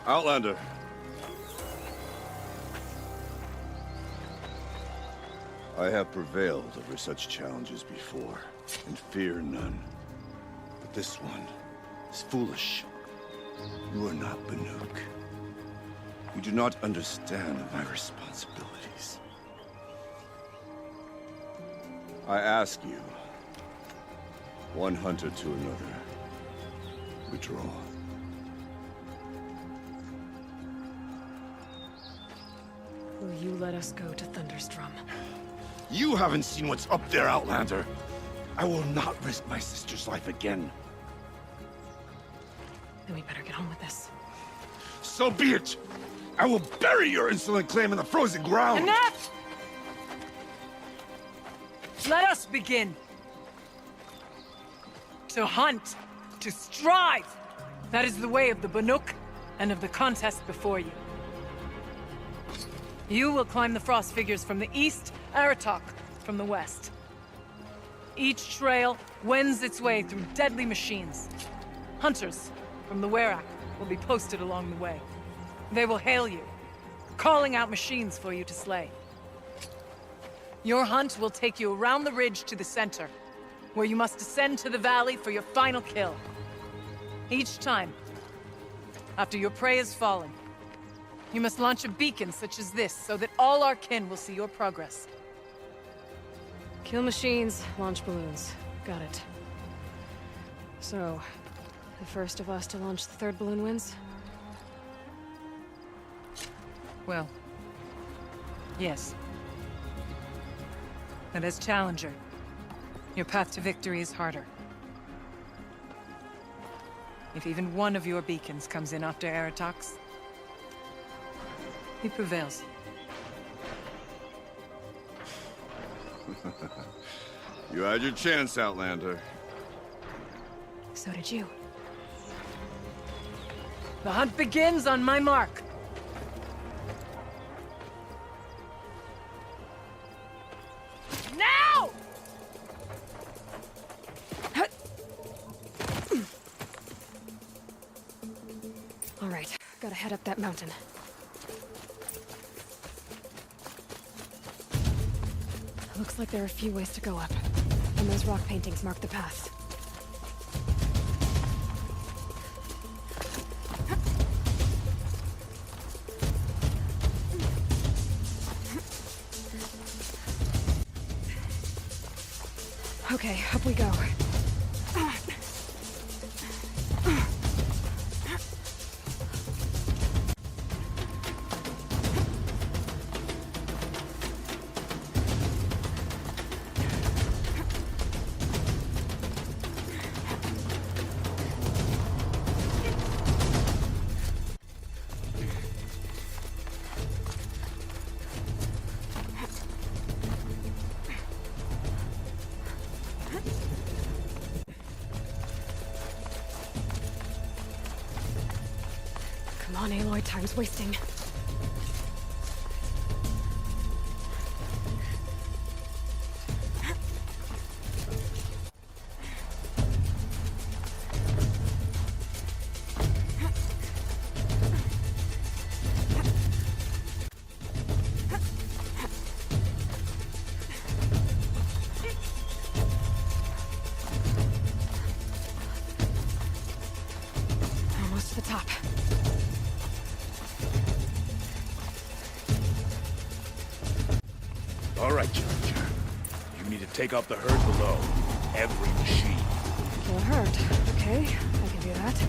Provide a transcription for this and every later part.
Outlander. I have prevailed over such challenges before, and fear none. But this one is foolish. You are not Banuk. You do not understand my responsibilities. I ask you, one hunter to another, withdraw. Will you let us go to Thunderstrom? You haven't seen what's up there, Outlander. I will not risk my sister's life again. Then we better get on with this. So be it! I will bury your insolent claim in the frozen ground! Enough! Let us begin. To hunt, to strive. That is the way of the Banuk and of the contest before you. You will climb the frost figures from the east, Aratok from the west. Each trail wends its way through deadly machines. Hunters from the Werak will be posted along the way. They will hail you, calling out machines for you to slay. Your hunt will take you around the ridge to the center, where you must descend to the valley for your final kill. Each time, after your prey is fallen, you must launch a beacon such as this, so that all our kin will see your progress. Kill machines, launch balloons. Got it. So, the first of us to launch the third balloon wins? Well, yes. And as Challenger, your path to victory is harder. If even one of your beacons comes in after Aratok's, he prevails. You had your chance, Outlander. So did you. The hunt begins on my mark. Now! All right, gotta head up that mountain. Looks like there are a few ways to go up, and those rock paintings mark the path. Okay, up we go. Come on, Aloy, time's wasting. Almost to the top. All right, Challenger. You need to take out the herd below. Every machine. Kill a herd. Okay, I can do that.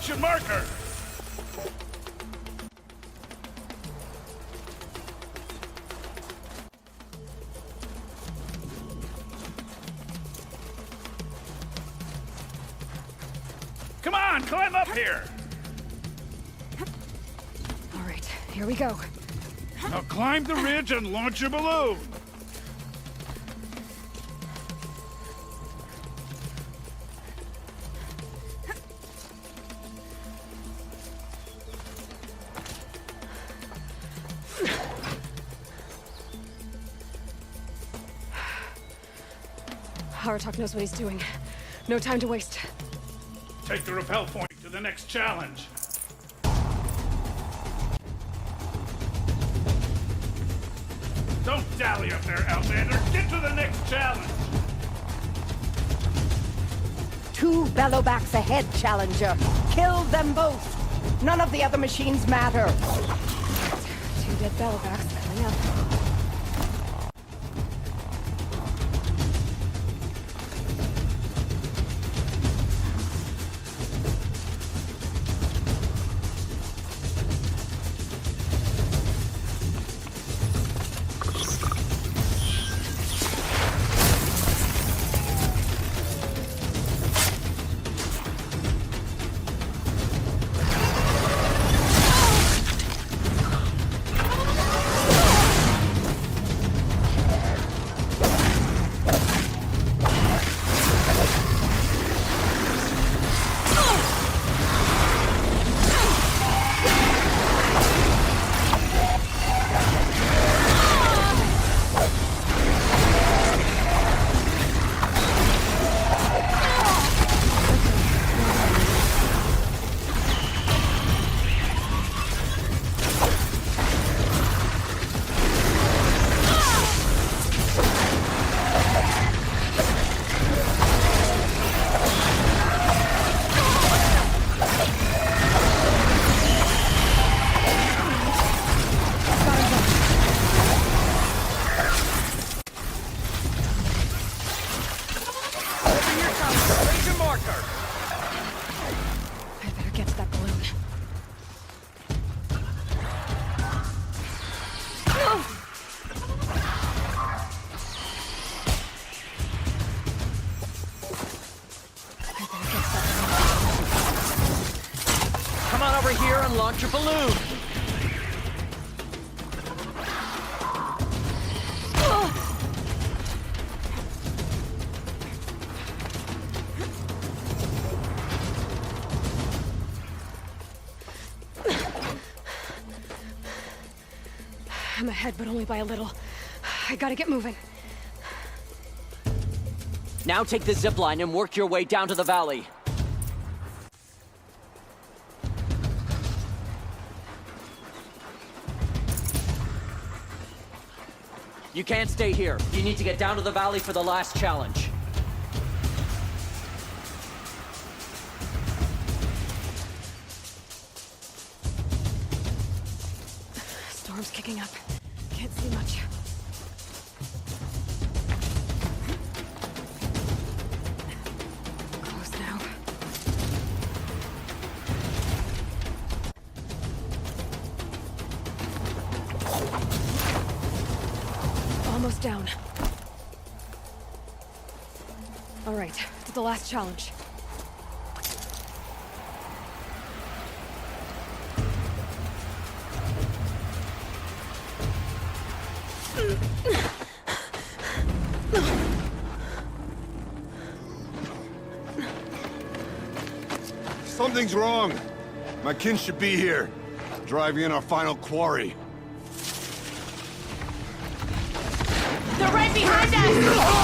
Launch your marker! Come on, climb up here! All right, here we go. Now climb the ridge and launch your balloon! Aratak knows what he's doing. No time to waste. Take the rappel point to the next challenge. Don't dally up there, Outlander. Get to the next challenge. 2 bellowbacks ahead, Challenger. Kill them both. None of the other machines matter. 2 dead bellowbacks coming up. Here and launch your balloon. I'm ahead, but only by a little. I gotta get moving. Now take the zip line and work your way down to the valley. You can't stay here. You need to get down to the valley for the last challenge. Storm's kicking up. Can't see much. Close now. Almost down. All right, to the last challenge. Something's wrong. My kin should be here, driving in our final quarry. They're right behind us!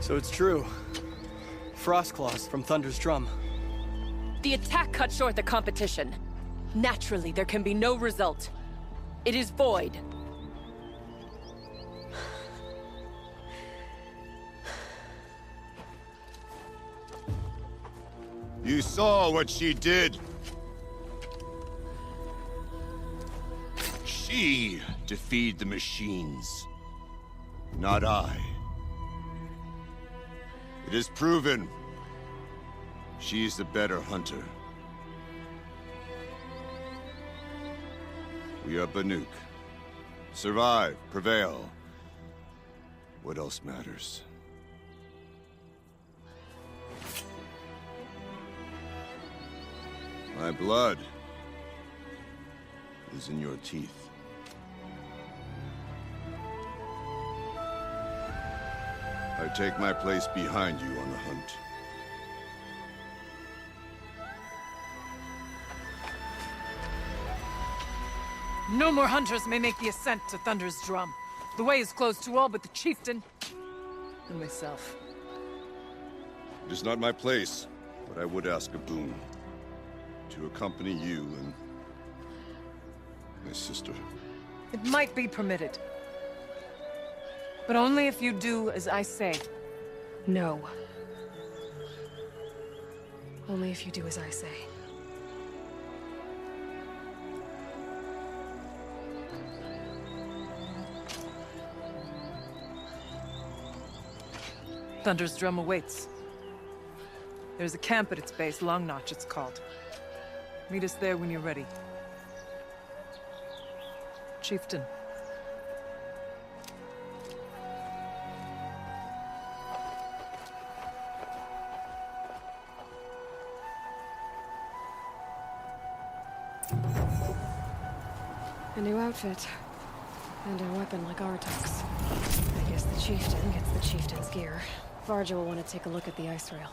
So it's true. Frost claws from Thunder's drum. The attack cut short the competition. Naturally, there can be no result. It is void. You saw what she did. She defeated the machines, not I. It is proven. She is the better hunter. We are Banuk. Survive, prevail. What else matters? My blood is in your teeth. I take my place behind you on the hunt. No more hunters may make the ascent to Thunder's drum. The way is closed to all but the Chieftain and myself. It is not my place, but I would ask a boon. To accompany you and my sister. It might be permitted. But only if you do as I say. No. Only if you do as I say. Thunder's drum awaits. There's a camp at its base, Long Notch it's called. Meet us there when you're ready. Chieftain. A new outfit. And a weapon like Artok's. I guess the Chieftain gets the Chieftain's gear. Varja will want to take a look at the ice rail.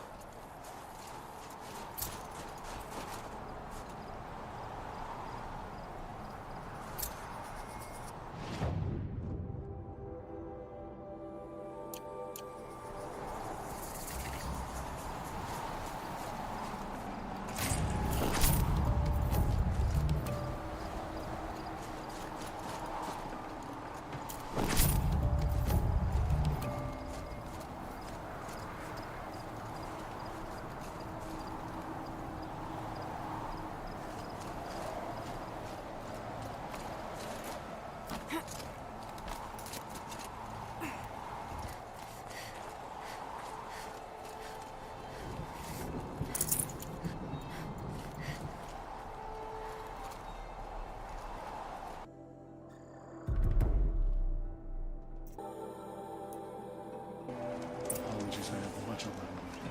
Apologies, I have much on my mind.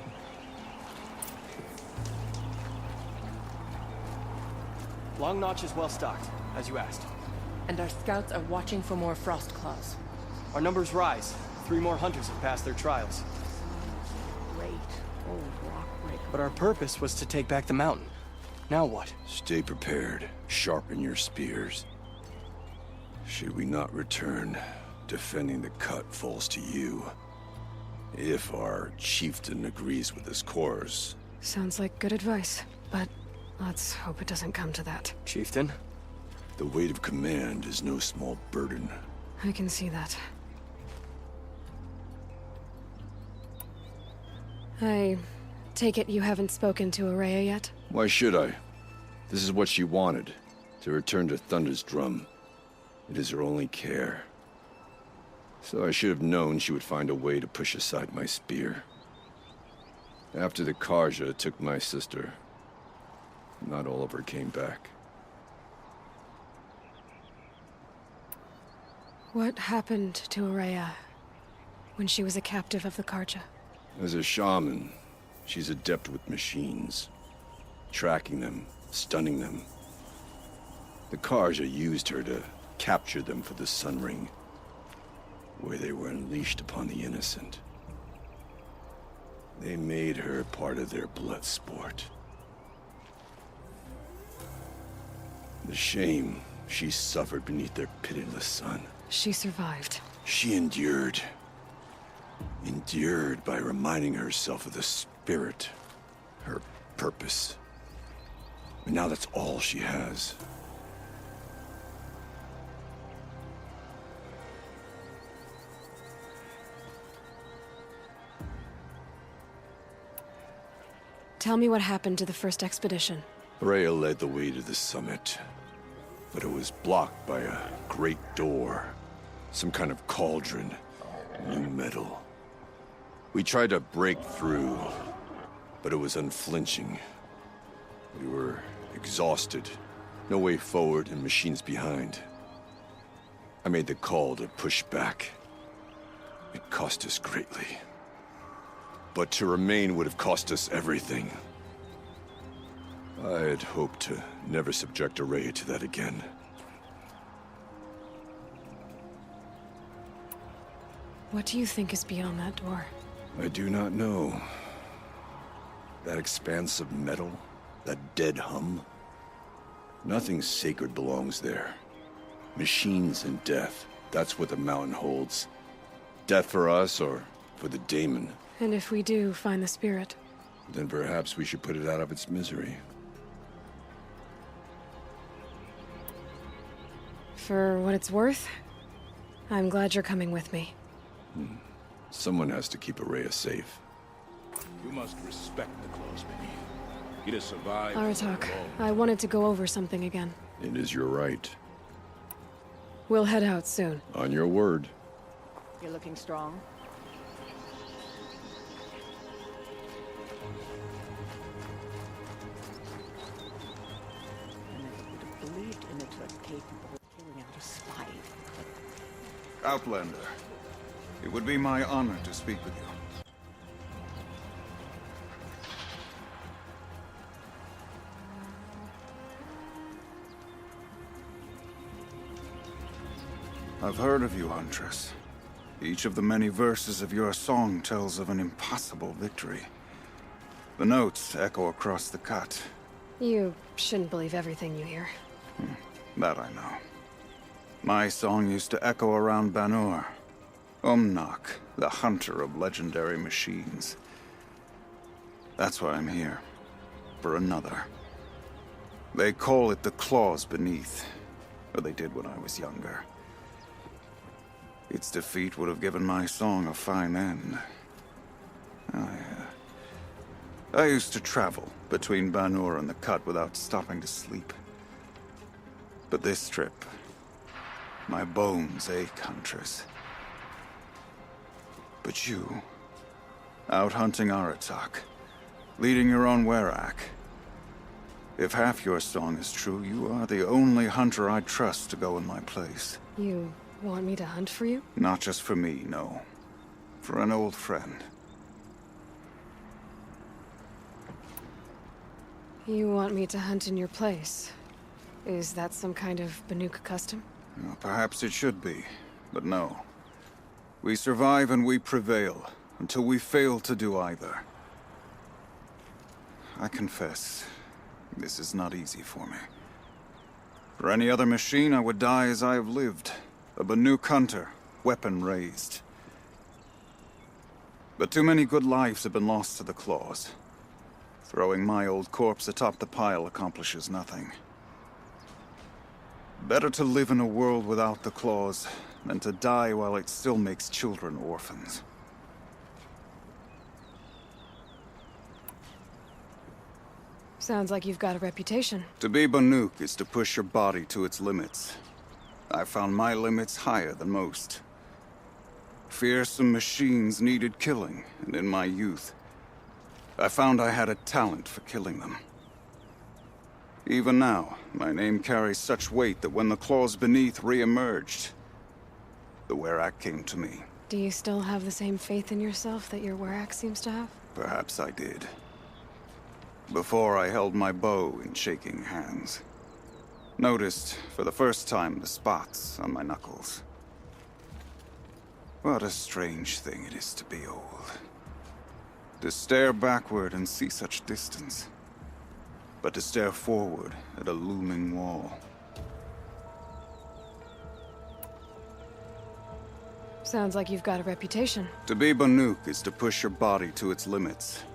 Long Notch is well stocked, as you asked. And our scouts are watching for more frost claws. Our numbers rise. 3 more hunters have passed their trials. Great old rock break. But our purpose was to take back the mountain. Now what? Stay prepared. Sharpen your spears. Should we not return, defending the cut falls to you. If our chieftain agrees with this course. Sounds like good advice, but let's hope it doesn't come to that. Chieftain? The weight of command is no small burden. I can see that. I take it you haven't spoken to Araya yet? Why should I? This is what she wanted, to return to Thunder's drum. It is her only care. So I should have known she would find a way to push aside my spear. After the Karja took my sister, not all of her came back. What happened to Araya when she was a captive of the Karja? As a shaman, she's adept with machines. Tracking them, stunning them. The Karja used her to capture them for the Sun Ring, where they were unleashed upon the innocent. They made her part of their blood sport. The shame she suffered beneath their pitiless sun. She survived. She endured. Endeared by reminding herself of the spirit, her purpose. And now that's all she has. Tell me what happened to the first expedition. Rhea led the way to the summit, but it was blocked by a great door. Some kind of cauldron, new metal. We tried to break through, but it was unflinching. We were exhausted, no way forward and machines behind. I made the call to push back. It cost us greatly. But to remain would have cost us everything. I had hoped to never subject Araya to that again. What do you think is beyond that door? I do not know. That expanse of metal, that dead hum. Nothing sacred belongs there. Machines and death, that's what the mountain holds. Death for us or for the daemon. And if we do find the spirit? Then perhaps we should put it out of its misery. For what it's worth, I'm glad you're coming with me. Someone has to keep Araya safe. You must respect the claws beneath. He to survive. Aratak, I wanted to go over something again. It is your right. We'll head out soon. On your word. You're looking strong. I never would have believed in it was capable of carrying out a spy. Outlander, it would be my honor to speak with you. I've heard of you, Huntress. Each of the many verses of your song tells of an impossible victory. The notes echo across the cut. You shouldn't believe everything you hear. That I know. My song used to echo around Banur. Umnak, the hunter of legendary machines. That's why I'm here. For another. They call it the claws beneath. Or they did when I was younger. Its defeat would have given my song a fine end. I used to travel between Banur and the Cut without stopping to sleep. But this trip, my bones ache, Huntress. But you, out hunting Aratak, leading your own Werak. If half your song is true, you are the only hunter I'd trust to go in my place. You want me to hunt for you? Not just for me, no. For an old friend. You want me to hunt in your place? Is that some kind of Banuk custom? Well, perhaps it should be, but no. We survive and we prevail, until we fail to do either. I confess, this is not easy for me. For any other machine, I would die as I have lived. A Banuk hunter, weapon raised. But too many good lives have been lost to the claws. Throwing my old corpse atop the pile accomplishes nothing. Better to live in a world without the claws than to die while it still makes children orphans. Sounds like you've got a reputation. To be Banuk is to push your body to its limits. I found my limits higher than most. Fearsome machines needed killing, and in my youth, I found I had a talent for killing them. Even now, my name carries such weight that when the claws beneath re-emerged, the Werak came to me. Do you still have the same faith in yourself that your Werak seems to have? Perhaps I did. Before I held my bow in shaking hands. Noticed, for the first time, the spots on my knuckles. What a strange thing it is to be old. To stare backward and see such distance. But to stare forward at a looming wall. Sounds like you've got a reputation. To be Banuk is to push your body to its limits.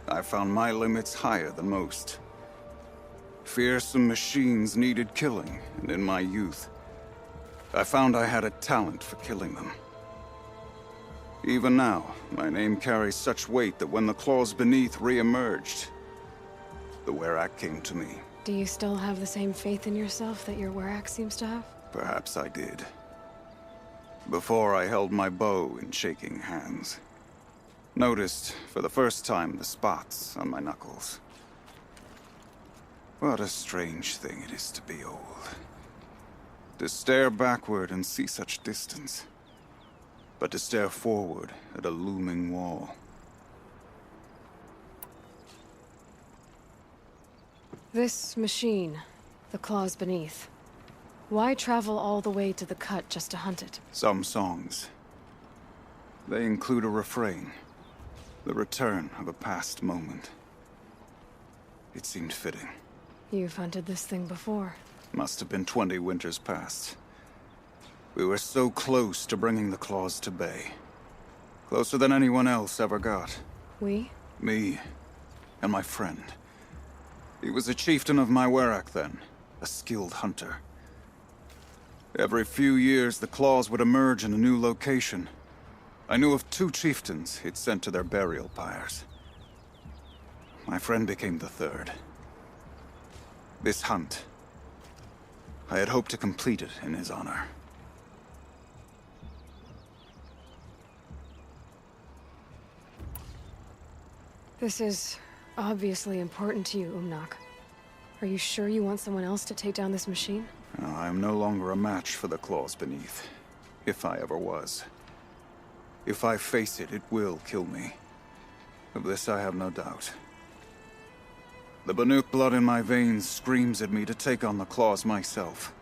I found my limits higher than most. Fearsome machines needed killing, and in my youth, I found I had a talent for killing them. Even now, my name carries such weight that when the claws beneath re-emerged, the Werak came to me. Do you still have the same faith in yourself that your Werak seems to have? Perhaps I did. Before I held my bow in shaking hands. Noticed, for the first time, the spots on my knuckles. What a strange thing it is to be old. To stare backward and see such distance. But to stare forward at a looming wall. This machine, the claws beneath. Why travel all the way to the cut just to hunt it? Some songs. They include a refrain. The return of a past moment. It seemed fitting. You've hunted this thing before. Must have been 20 winters past. We were so close to bringing the claws to bay. Closer than anyone else ever got. We? Me and my friend. He was a chieftain of my Werak then, a skilled hunter. Every few years, the claws would emerge in a new location. I knew of 2 chieftains he'd sent to their burial pyres. My friend became the 3rd. This hunt, I had hoped to complete it in his honor. This is obviously important to you, Umnak. Are you sure you want someone else to take down this machine? I am no longer a match for the claws beneath, if I ever was. If I face it, it will kill me. Of this I have no doubt. The Banuk blood in my veins screams at me to take on the claws myself.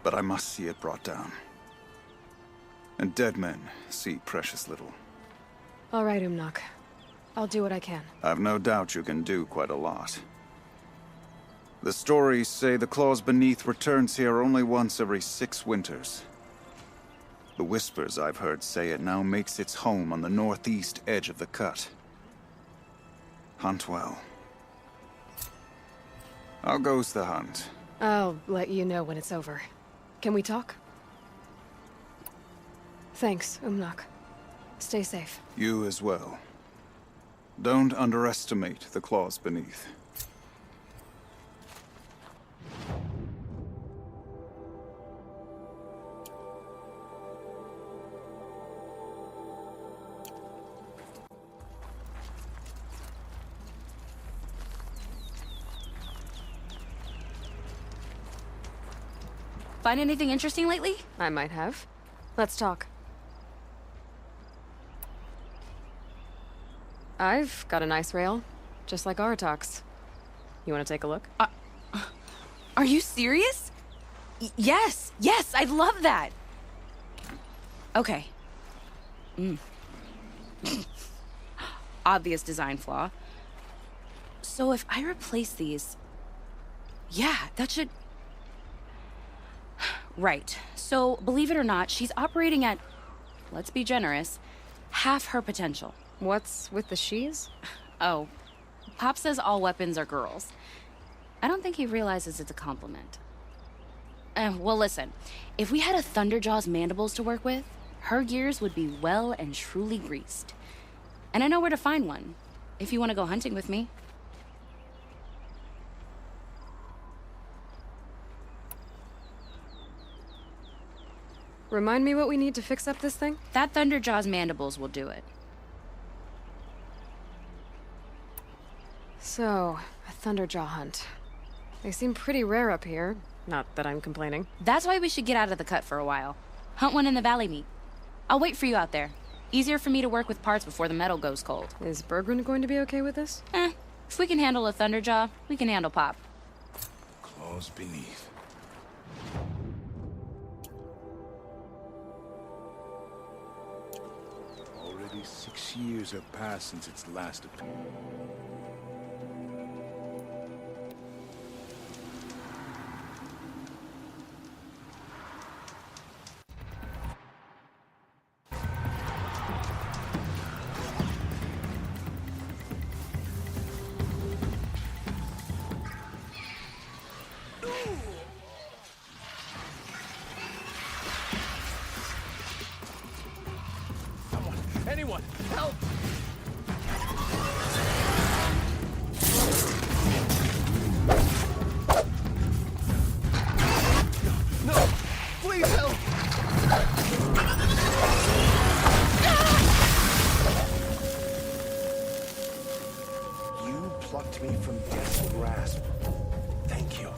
But I must see it brought down. And dead men see precious little. All right, Umnak. I'll do what I can. I've no doubt you can do quite a lot. The stories say the claws beneath returns here only once every 6 winters. The whispers I've heard say it now makes its home on the northeast edge of the cut. Hunt well. How goes the hunt? I'll let you know when it's over. Can we talk? Thanks, Umnak. Stay safe. You as well. Don't underestimate the claws beneath. Find anything interesting lately? I might have. Let's talk. I've got a nice rail, just like Artok's. You want to take a look? Are you serious? Yes, I'd love that. Okay. Obvious design flaw. So if I replace these... Yeah, that should... Right. So, believe it or not, she's operating at, let's be generous, half her potential. What's with the she's? Oh, Pop says all weapons are girls. I don't think he realizes it's a compliment. Well, listen. If we had a Thunderjaw's mandibles to work with, her gears would be well and truly greased. And I know where to find one, if you want to go hunting with me. Remind me what we need to fix up this thing? That Thunderjaw's mandibles will do it. So, a Thunderjaw hunt. They seem pretty rare up here. Not that I'm complaining. That's why we should get out of the cut for a while. Hunt one in the valley meet. I'll wait for you out there. Easier for me to work with parts before the metal goes cold. Is Berggren going to be okay with this? If we can handle a Thunderjaw, we can handle Pop. Claws beneath. Already 6 years have passed since its last appearance. No! Please help! You plucked me from death's grasp. Thank you.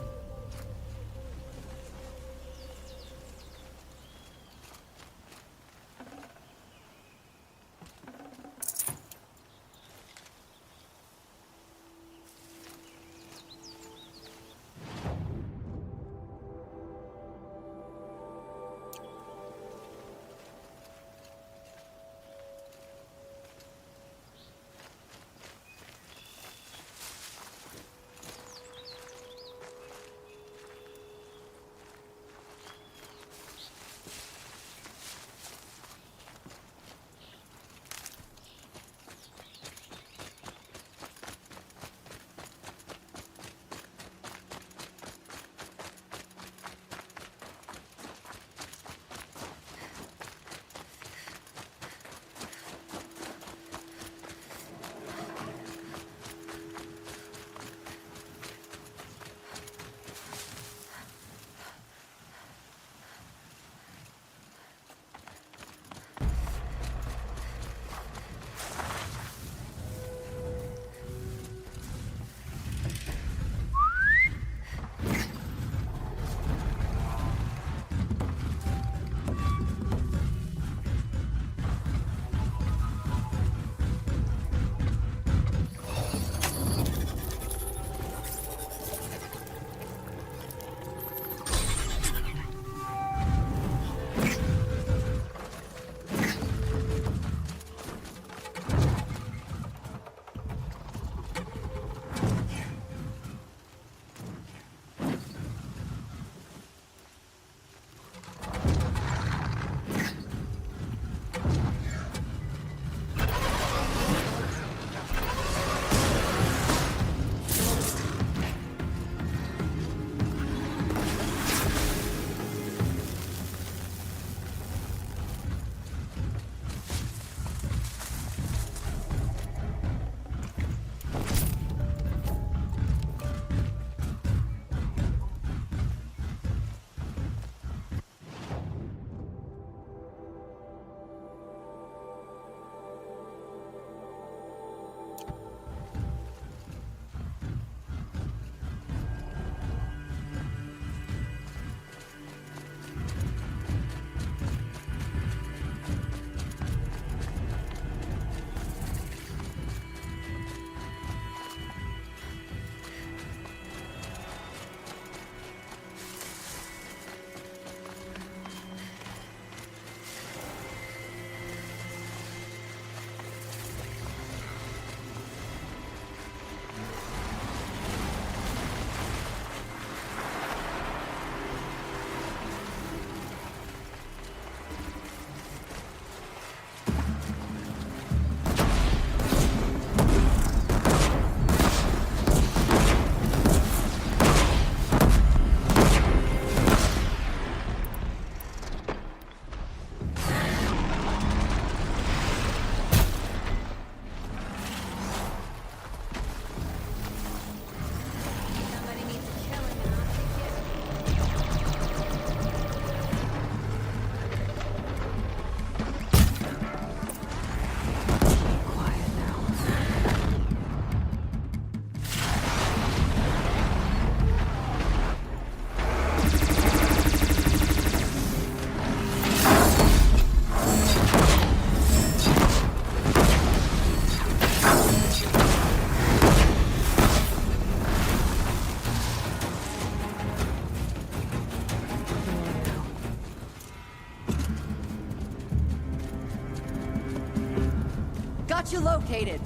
Got you located.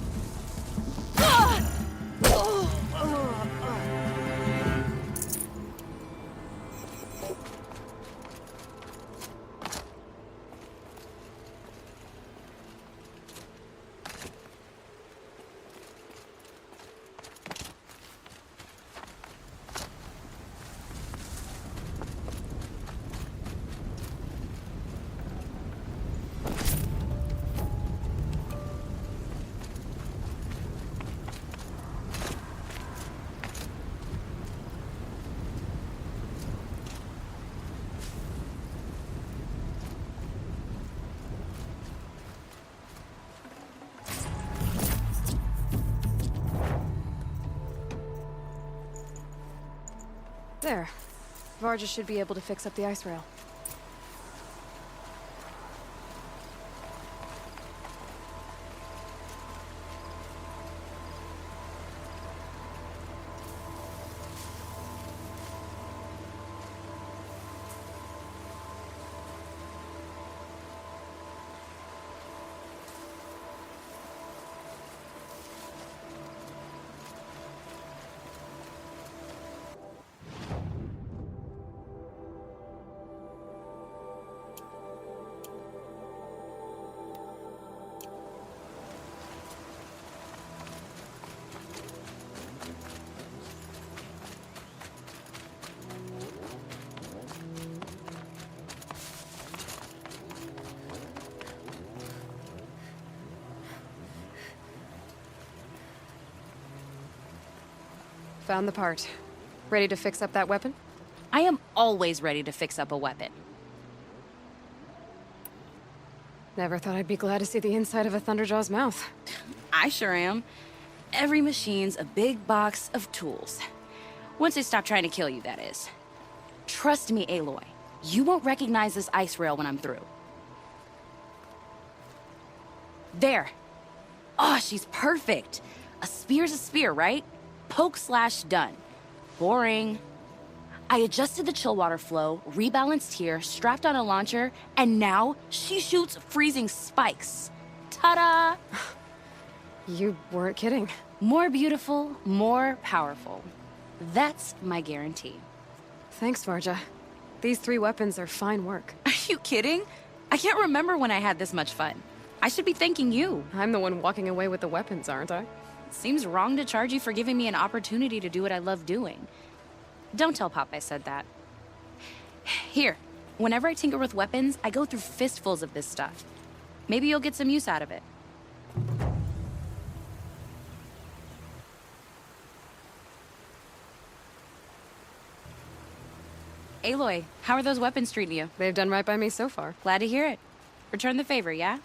There. Varga should be able to fix up the ice rail. Found the part. Ready to fix up that weapon? I am always ready to fix up a weapon. Never thought I'd be glad to see the inside of a Thunderjaw's mouth. I sure am. Every machine's a big box of tools. Once they stop trying to kill you, that is. Trust me, Aloy. You won't recognize this ice rail when I'm through. There. Oh, she's perfect. A spear's a spear, right? Poke slash done. Boring. I adjusted the chill water flow, rebalanced here, strapped on a launcher, and now she shoots freezing spikes. Ta-da! You weren't kidding. More beautiful, more powerful. That's my guarantee. Thanks, Varga. These 3 weapons are fine work. Are you kidding? I can't remember when I had this much fun. I should be thanking you. I'm the one walking away with the weapons, aren't I? Seems wrong to charge you for giving me an opportunity to do what I love doing. Don't tell Pop I said that. Here, whenever I tinker with weapons, I go through fistfuls of this stuff. Maybe you'll get some use out of it. Aloy, how are those weapons treating you? They've done right by me so far. Glad to hear it. Return the favor, yeah?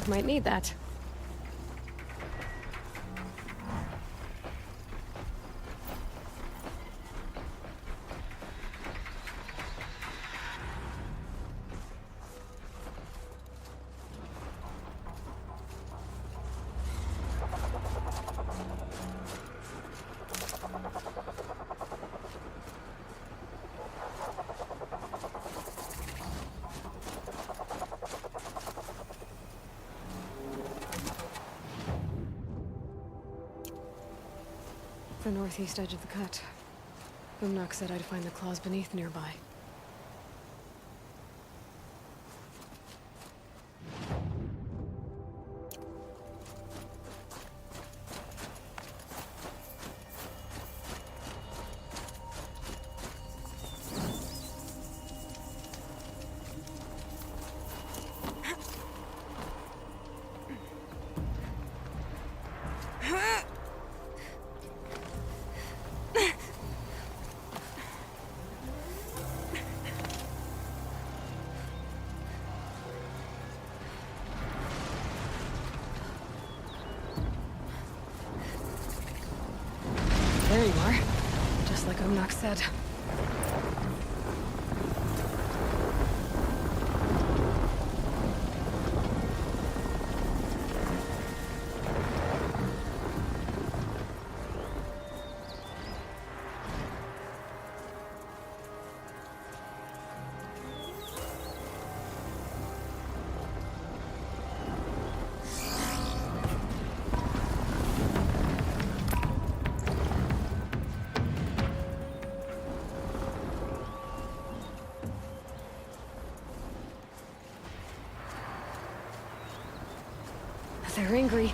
Might need that. The northeast edge of the cut. Umnak said I'd find the claws beneath nearby. There you are. Just like Umnak said. They're angry.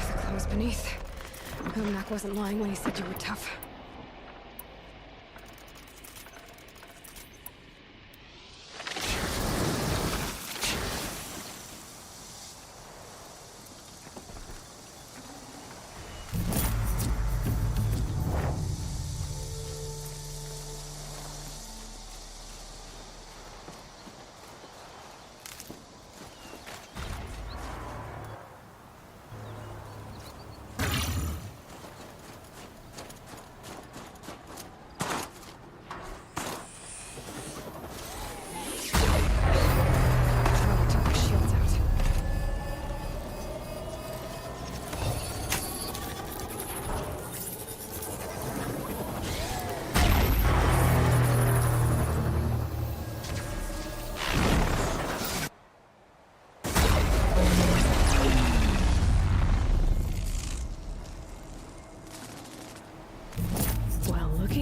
The claws beneath. Umnak wasn't lying when he said you were tough.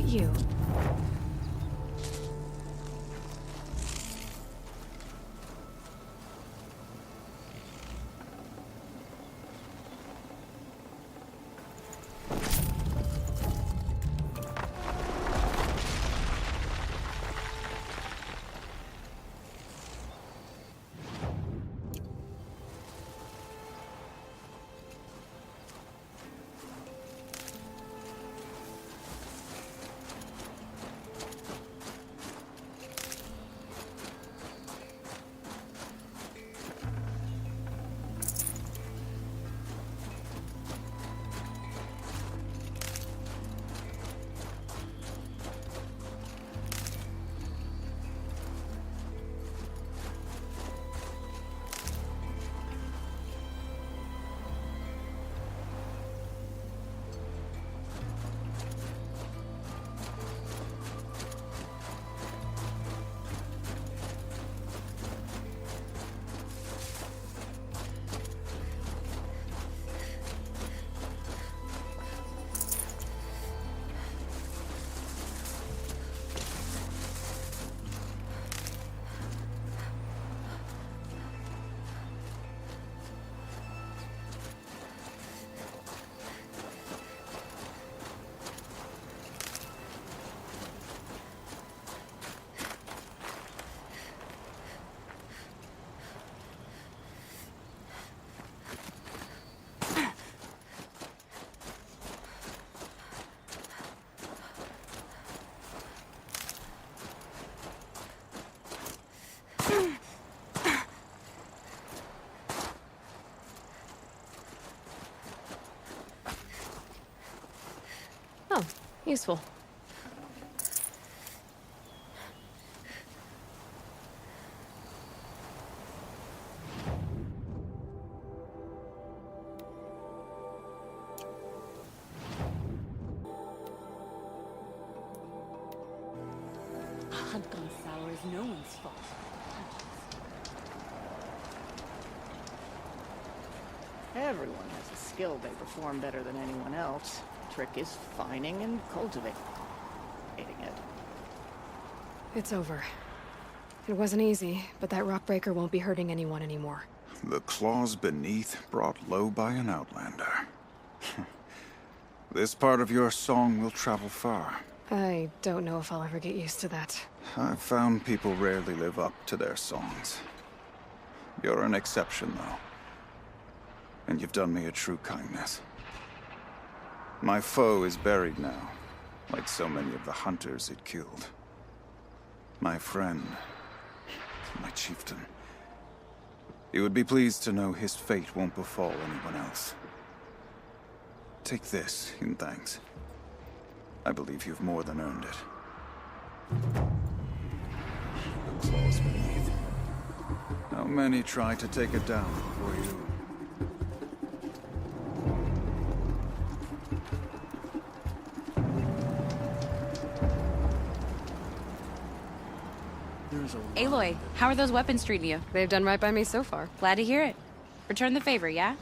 You. Useful. A hunt gone sour is no one's fault. Everyone has a skill they perform better than anyone else. Trick is finding and cultivating it. It's over. It wasn't easy, but that rock breaker won't be hurting anyone anymore. The claws beneath, brought low by an outlander. This part of your song will travel far. I don't know if I'll ever get used to that. I've found people rarely live up to their songs. You're an exception, though. And you've done me a true kindness. My foe is buried now, like so many of the hunters it killed. My friend, my chieftain. You would be pleased to know his fate won't befall anyone else. Take this in thanks. I believe you've more than earned it. The claws beneath. How many tried to take it down before you? Aloy, how are those weapons treating you? They've done right by me so far. Glad to hear it. Return the favor, yeah?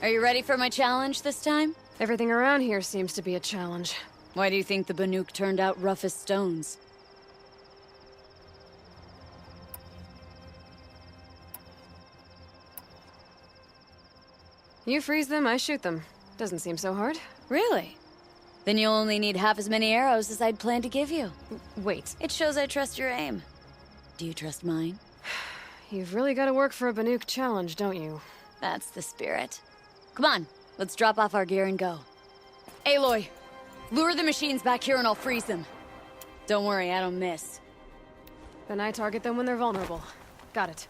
Are you ready for my challenge this time? Everything around here seems to be a challenge. Why do you think the Banuk turned out rough as stones? You freeze them, I shoot them. Doesn't seem so hard. Really? Then you'll only need half as many arrows as I'd planned to give you. Wait. It shows I trust your aim. Do you trust mine? You've really got to work for a Banuk challenge, don't you? That's the spirit. Come on, Let's drop off our gear and go. Aloy, lure the machines back here and I'll freeze them. Don't worry, I don't miss. Then I target them when they're vulnerable. Got it.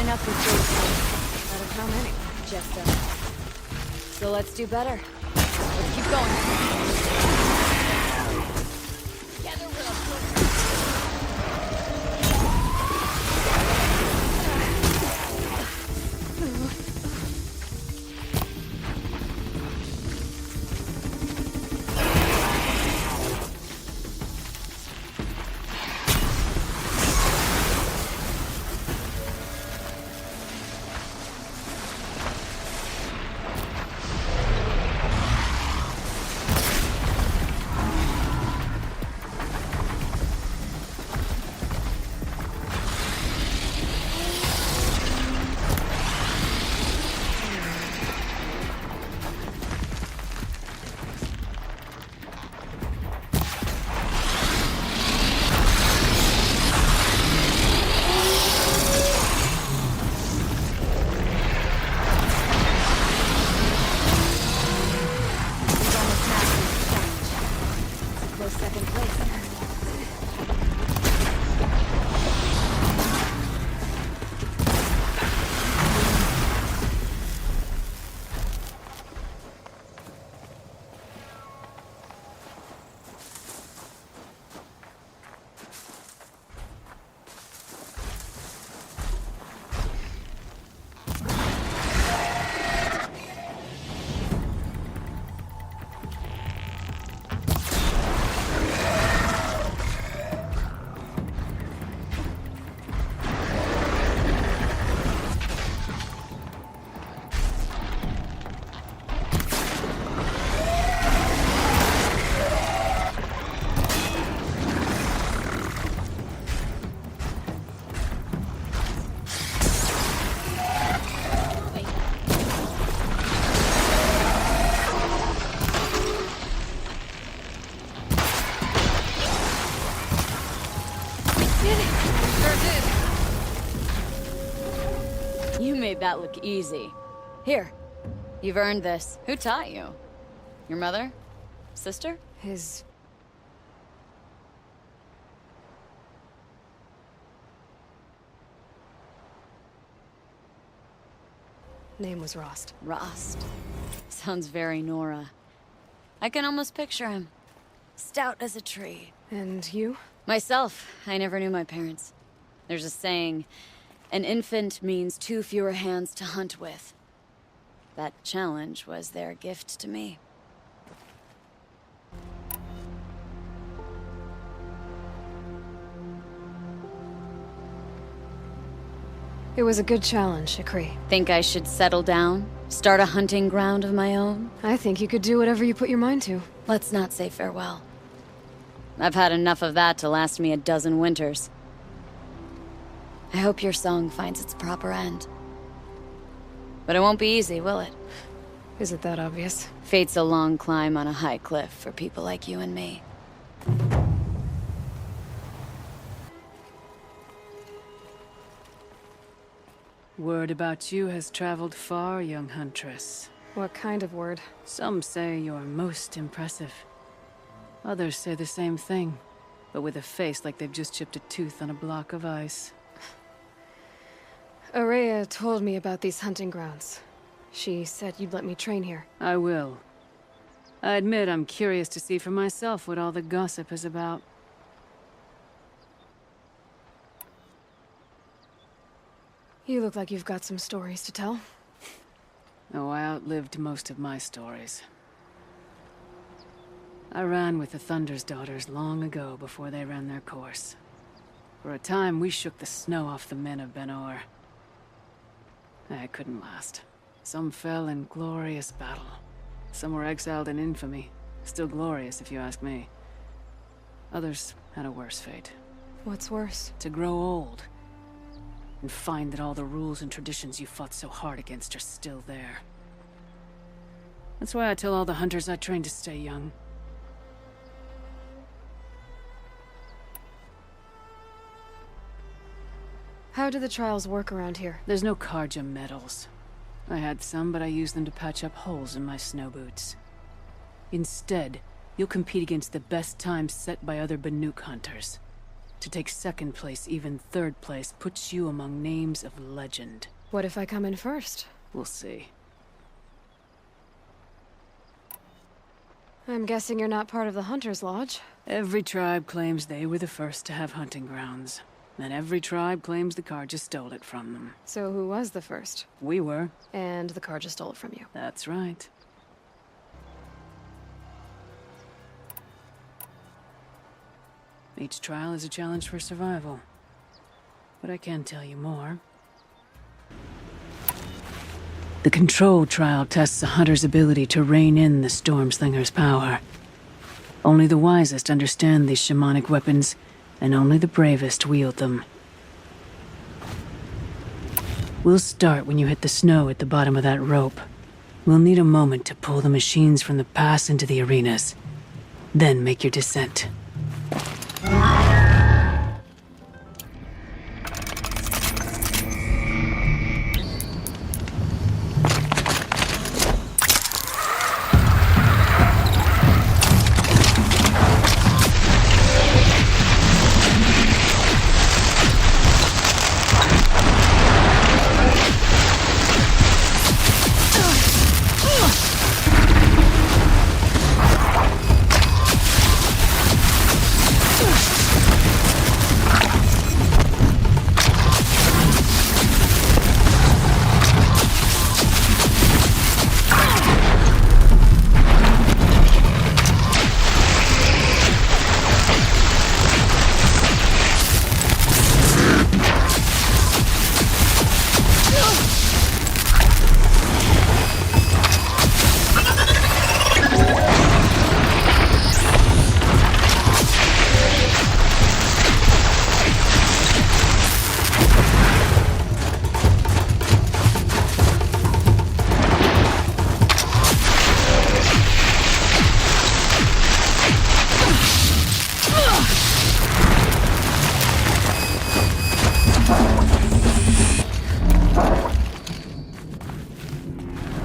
Out of how many? Just so let's do better. Let's keep going. You made that look easy. Here, you've earned this. Who taught you? Your mother? Sister? His... name was Rost. Rost. Sounds very Nora. I can almost picture him. stout as a tree. And you? Myself, I never knew my parents. There's a saying, an infant means 2 fewer hands to hunt with. That challenge was their gift to me. It was a good challenge, Shakri. Think I should settle down? Start a hunting ground of my own? I think you could do whatever you put your mind to. Let's not say farewell. I've had enough of that to last me a dozen winters. I hope your song finds its proper end. But it won't be easy, will it? Is it that obvious? Fate's a long climb on a high cliff for people like you and me. Word about you has traveled far, young huntress. What kind of word? Some say you're most impressive. Others say the same thing, but with a face like they've just chipped a tooth on a block of ice. Araya told me about these hunting grounds. She said you'd let me train here. I will. I admit I'm curious to see for myself what all the gossip is about. You look like you've got some stories to tell. Oh, I outlived most of my stories. I ran with the Thunder's daughters long ago before they ran their course. For a time, we shook the snow off the men of Ben-Or. It couldn't last. Some fell in glorious battle. Some were exiled in infamy. Still glorious, if you ask me. Others had a worse fate. What's worse? To grow old. And find that all the rules and traditions you fought so hard against are still there. That's why I tell all the hunters I train to stay young. How do the trials work around here? There's no Karja medals. I had some, but I used them to patch up holes in my snow boots. Instead, you'll compete against the best times set by other Banuk hunters. To take second place, even third place, puts you among names of legend. What if I come in first? We'll see. I'm guessing you're not part of the Hunter's Lodge. Every tribe claims they were the first to have hunting grounds. And every tribe claims the Karja stole it from them. So who was the first? We were. And the Karja stole it from you. That's right. Each trial is a challenge for survival. But I can tell you more. The Control trial tests a hunter's ability to rein in the Stormslinger's power. Only the wisest understand these shamanic weapons, and only the bravest wield them. We'll start when you hit the snow at the bottom of that rope. We'll need a moment to pull the machines from the pass into the arenas. Then make your descent.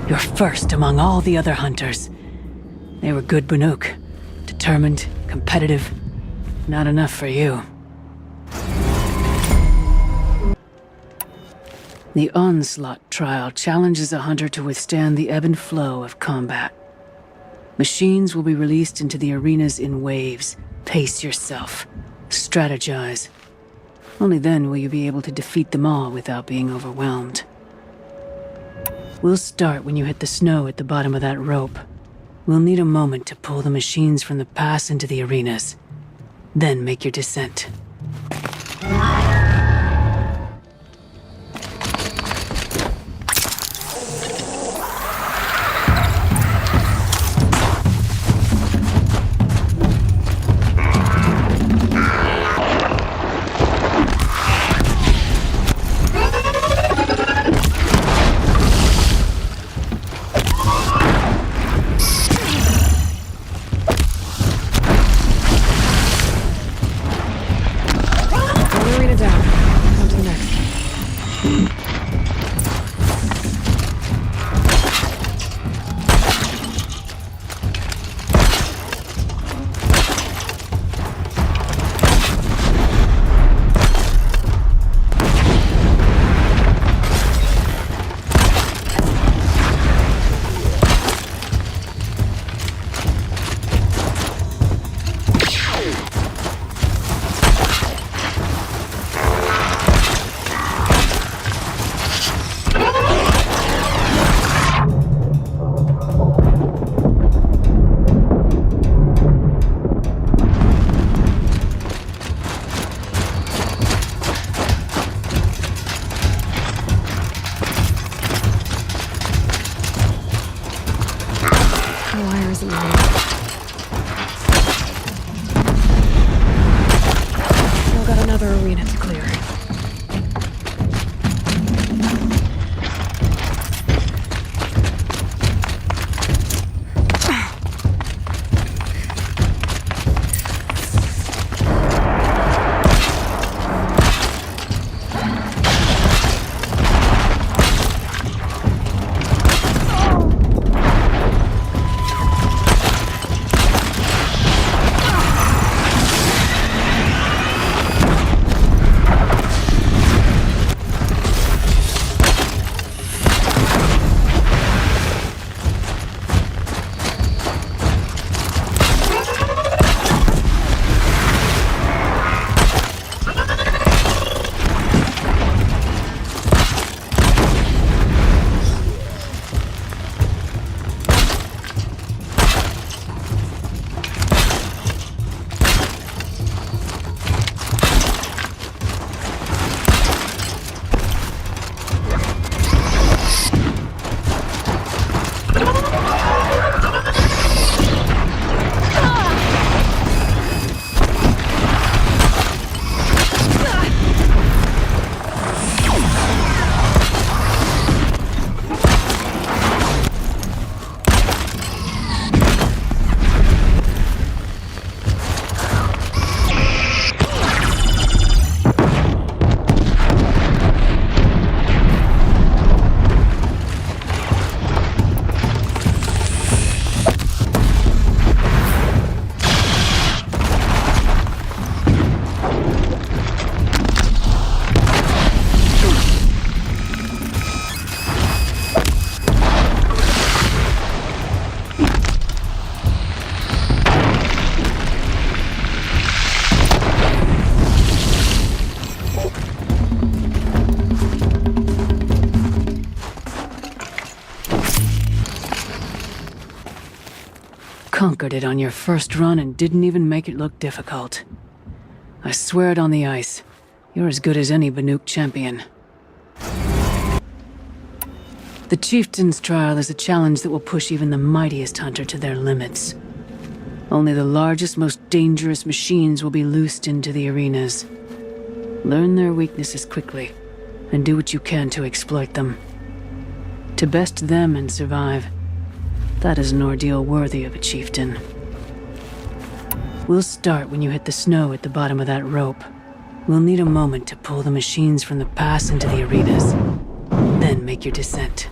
You're first among all the other hunters. They were good Banuk. Determined, competitive. Not enough for you. The Onslaught trial challenges a hunter to withstand the ebb and flow of combat. Machines will be released into the arenas in waves. Pace yourself. Strategize. Only then will you be able to defeat them all without being overwhelmed. We'll start when you hit the snow at the bottom of that rope. We'll need a moment to pull the machines from the pass into the arenas. Then make your descent. Conquered it on your first run and didn't even make it look difficult. I swear it on the ice. You're as good as any Banuk champion. The Chieftain's trial is a challenge that will push even the mightiest hunter to their limits. Only the largest, most dangerous machines will be loosed into the arenas. Learn their weaknesses quickly, and do what you can to exploit them. To best them and survive, that is an ordeal worthy of a chieftain. We'll start when you hit the snow at the bottom of that rope. We'll need a moment to pull the machines from the pass into the arenas. Then make your descent.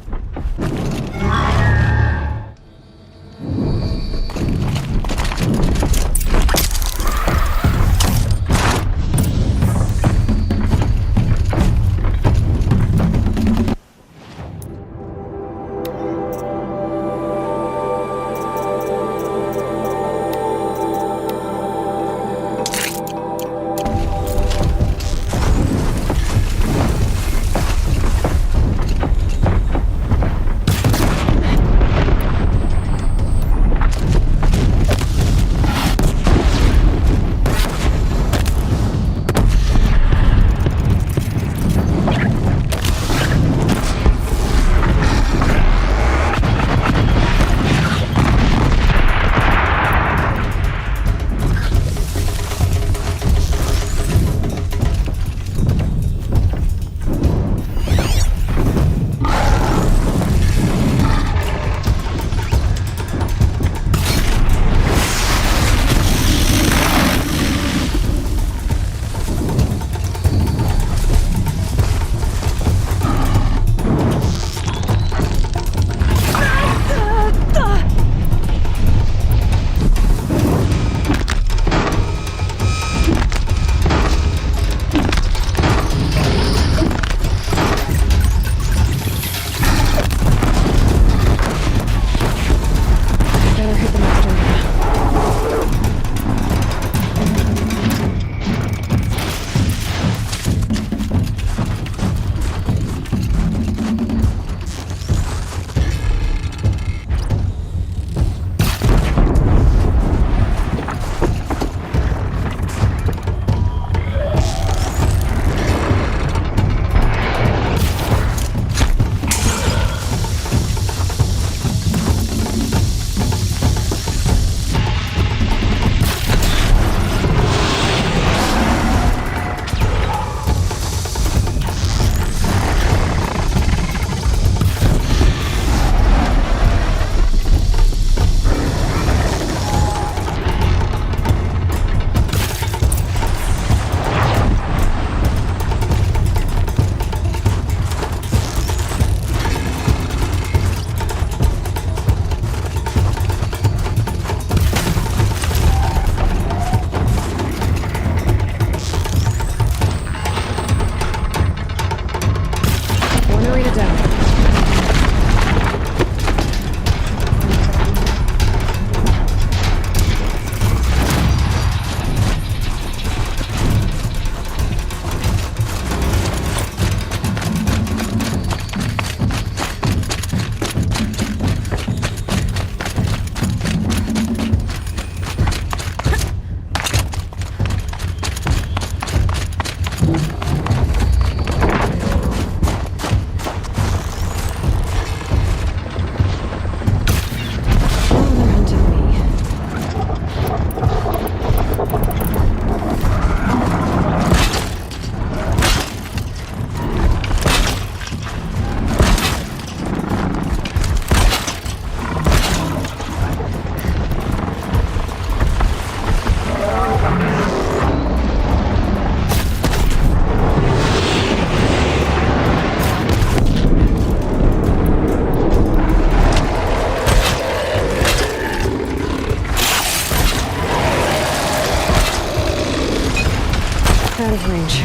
out of range.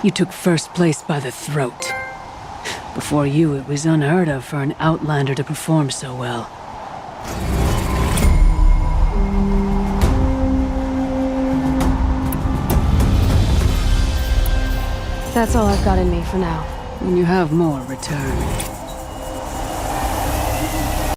You took first place by the throat. Before you, it was unheard of for an Outlander to perform so well. That's all I've got in me for now. When you have more, return.